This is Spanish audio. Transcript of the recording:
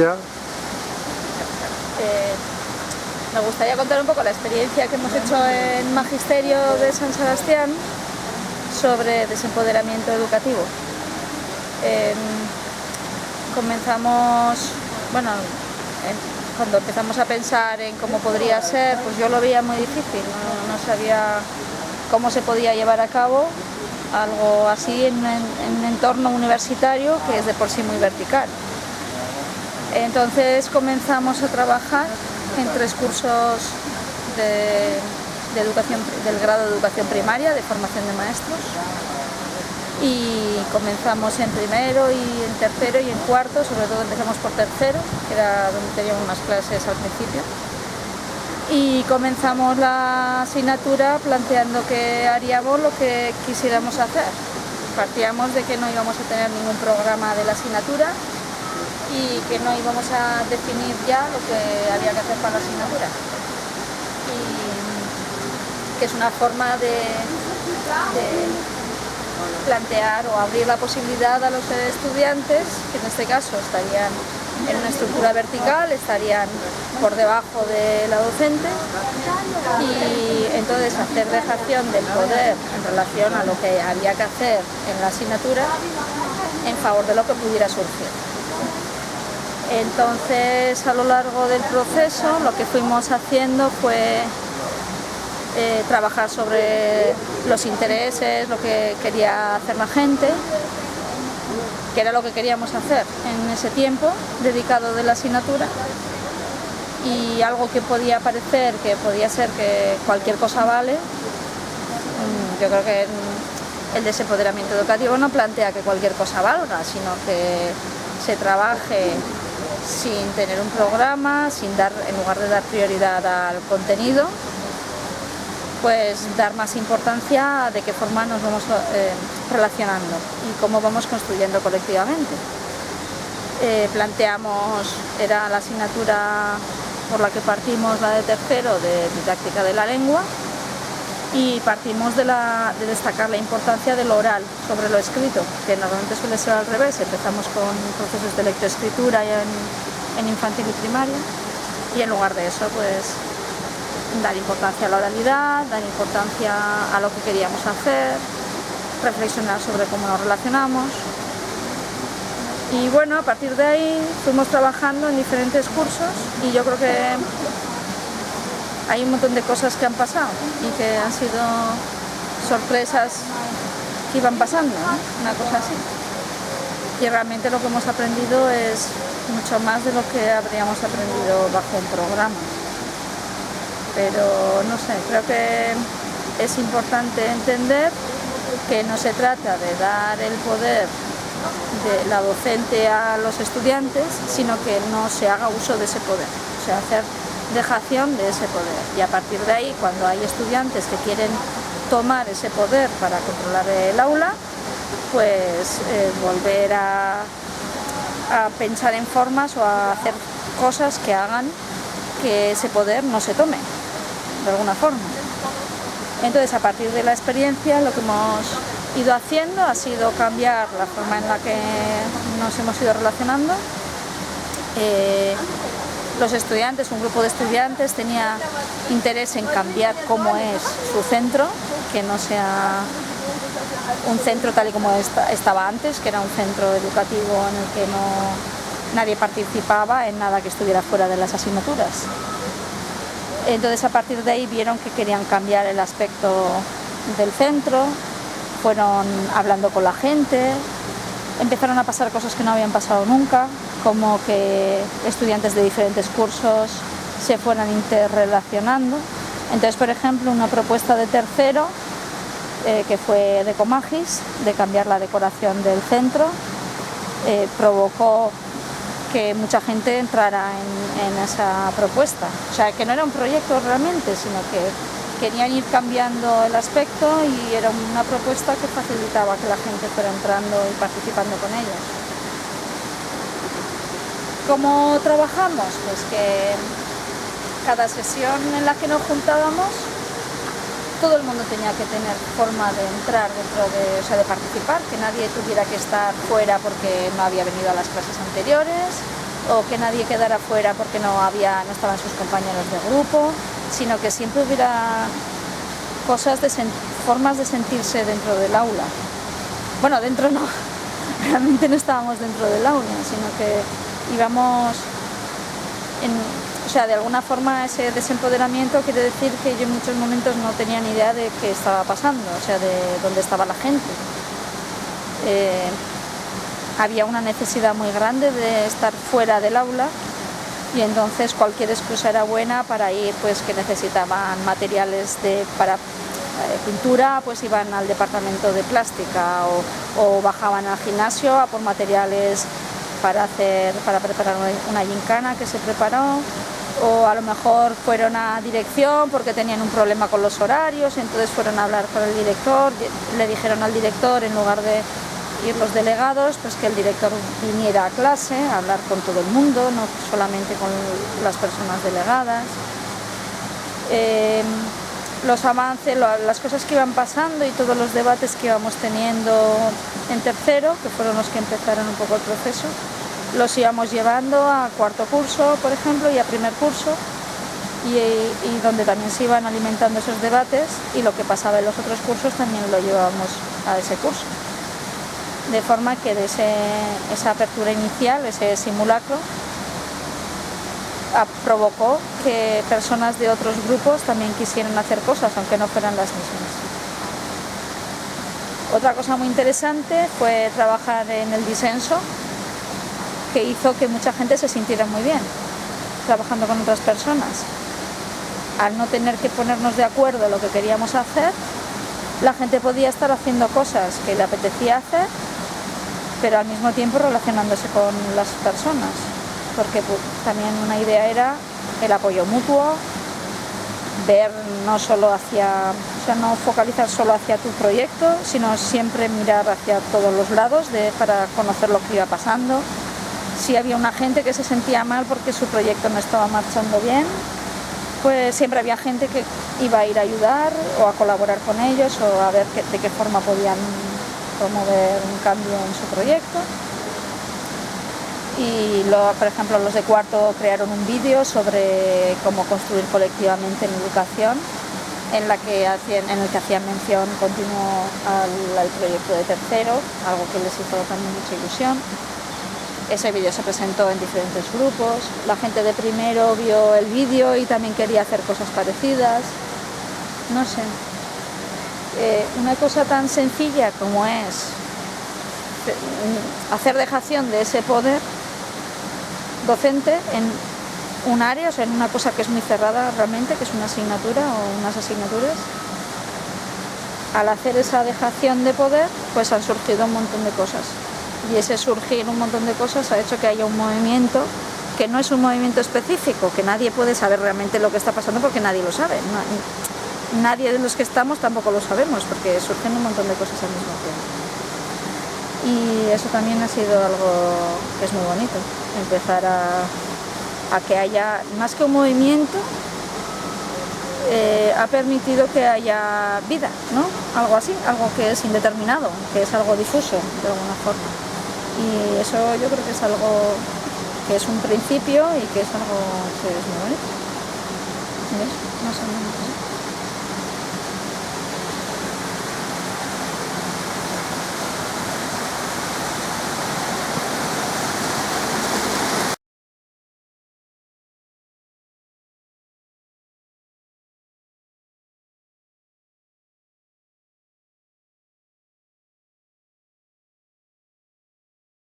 Ya. Me gustaría contar un poco la experiencia que hemos hecho en Magisterio de San Sebastián sobre desempoderamiento educativo. Cuando empezamos a pensar en cómo podría ser, pues yo lo veía muy difícil, no sabía cómo se podía llevar a cabo algo así en un entorno universitario que es de por sí muy vertical. Entonces comenzamos a trabajar en 3 cursos del grado de educación primaria, de formación de maestros, y comenzamos en primero y en tercero y en cuarto, sobre todo empezamos por tercero, que era donde teníamos más clases al principio, y comenzamos la asignatura planteando que haríamos lo que quisiéramos hacer. Partíamos de que no íbamos a tener ningún programa de la asignatura y que no íbamos a definir ya lo que había que hacer para la asignatura, y que es una forma de plantear o abrir la posibilidad a los estudiantes, que en este caso estarían en una estructura vertical, estarían por debajo de la docente, y entonces hacer dejación del poder en relación a lo que había que hacer en la asignatura en favor de lo que pudiera surgir. Entonces, a lo largo del proceso, lo que fuimos haciendo fue trabajar sobre los intereses, lo que quería hacer la gente, que era lo que queríamos hacer en ese tiempo dedicado de la asignatura, y algo que podía parecer que podía ser que cualquier cosa vale. Yo creo que el desempoderamiento educativo no plantea que cualquier cosa valga, sino que se trabaje sin tener un programa, en lugar de dar prioridad al contenido, pues dar más importancia a de qué forma nos vamos relacionando y cómo vamos construyendo colectivamente. Era la asignatura por la que partimos, la de tercero, de didáctica de la lengua, y partimos de destacar la importancia de lo oral sobre lo escrito, que normalmente suele ser al revés. Empezamos con procesos de lectoescritura en infantil y primaria, y en lugar de eso, pues dar importancia a la oralidad, dar importancia a lo que queríamos hacer, reflexionar sobre cómo nos relacionamos. Y bueno, a partir de ahí fuimos trabajando en diferentes cursos, y yo creo que hay un montón de cosas que han pasado y que han sido sorpresas que iban pasando, ¿no? Una cosa así. Y realmente lo que hemos aprendido es mucho más de lo que habríamos aprendido bajo un programa. Pero no sé, creo que es importante entender que no se trata de dar el poder de la docente a los estudiantes, sino que no se haga uso de ese poder, o sea, hacer dejación de ese poder, y a partir de ahí, cuando hay estudiantes que quieren tomar ese poder para controlar el aula, pues volver a pensar en formas o a hacer cosas que hagan que ese poder no se tome de alguna forma. Entonces, a partir de la experiencia, lo que hemos ido haciendo ha sido cambiar la forma en la que nos hemos ido relacionando. Los estudiantes, un grupo de estudiantes, tenía interés en cambiar cómo es su centro, que no sea un centro tal y como estaba antes, que era un centro educativo en el que nadie participaba en nada que estuviera fuera de las asignaturas. Entonces, a partir de ahí vieron que querían cambiar el aspecto del centro, fueron hablando con la gente, empezaron a pasar cosas que no habían pasado nunca, como que estudiantes de diferentes cursos se fueran interrelacionando. Entonces, por ejemplo, una propuesta de tercero, que fue de Comagis, de cambiar la decoración del centro, provocó que mucha gente entrara en esa propuesta. O sea, que no era un proyecto realmente, sino que querían ir cambiando el aspecto, y era una propuesta que facilitaba que la gente fuera entrando y participando con ellos. ¿Cómo trabajamos? Pues que cada sesión en la que nos juntábamos, todo el mundo tenía que tener forma de entrar de participar, que nadie tuviera que estar fuera porque no había venido a las clases anteriores, o que nadie quedara fuera porque no estaban sus compañeros de grupo, sino que siempre hubiera formas de sentirse dentro del aula. Bueno, dentro no, realmente no estábamos dentro del aula, sino que íbamos o sea, de alguna forma ese desempoderamiento quiere decir que yo en muchos momentos no tenía ni idea de qué estaba pasando, o sea, de dónde estaba la gente. Había una necesidad muy grande de estar fuera del aula y entonces cualquier excusa era buena para ir, pues que necesitaban materiales para pintura, pues iban al departamento de plástica o bajaban al gimnasio a por materiales para preparar una gincana que se preparó, o a lo mejor fueron a dirección porque tenían un problema con los horarios, entonces fueron a hablar con el director, le dijeron al director, en lugar de ir los delegados, pues que el director viniera a clase a hablar con todo el mundo, no solamente con las personas delegadas. Los avances, las cosas que iban pasando y todos los debates que íbamos teniendo en tercero, que fueron los que empezaron un poco el proceso, los íbamos llevando a cuarto curso, por ejemplo, y a primer curso, y donde también se iban alimentando esos debates, y lo que pasaba en los otros cursos también lo llevábamos a ese curso. De forma que de esa apertura inicial, ese simulacro, provocó que personas de otros grupos también quisieran hacer cosas, aunque no fueran las mismas. Otra cosa muy interesante fue trabajar en el disenso, que hizo que mucha gente se sintiera muy bien trabajando con otras personas. Al no tener que ponernos de acuerdo en lo que queríamos hacer, la gente podía estar haciendo cosas que le apetecía hacer, pero al mismo tiempo relacionándose con las personas, porque también una idea era el apoyo mutuo, ver no focalizar solo hacia tu proyecto, sino siempre mirar hacia todos los lados para conocer lo que iba pasando. Si había una gente que se sentía mal porque su proyecto no estaba marchando bien, pues siempre había gente que iba a ir a ayudar o a colaborar con ellos o a ver de qué forma podían promover un cambio en su proyecto. Y por ejemplo, los de cuarto crearon un vídeo sobre cómo construir colectivamente en educación, en el que hacían mención continua al proyecto de tercero, algo que les hizo también mucha ilusión. Ese vídeo se presentó en diferentes grupos, la gente de primero vio el vídeo y también quería hacer cosas parecidas, no sé. Una cosa tan sencilla como es hacer dejación de ese poder docente en un área, o sea, en una cosa que es muy cerrada realmente, que es una asignatura o unas asignaturas. Al hacer esa dejación de poder, pues han surgido un montón de cosas. Y ese surgir un montón de cosas ha hecho que haya un movimiento que no es un movimiento específico, que nadie puede saber realmente lo que está pasando porque nadie lo sabe. Nadie de los que estamos tampoco lo sabemos porque surgen un montón de cosas al mismo tiempo. Y eso también ha sido algo que es muy bonito, empezar a que haya, más que un movimiento, ha permitido que haya vida, ¿no? Algo así, algo que es indeterminado, que es algo difuso de alguna forma. Y eso yo creo que es algo que es un principio y que es algo que es muy bonito. ¿Ves? Más o menos.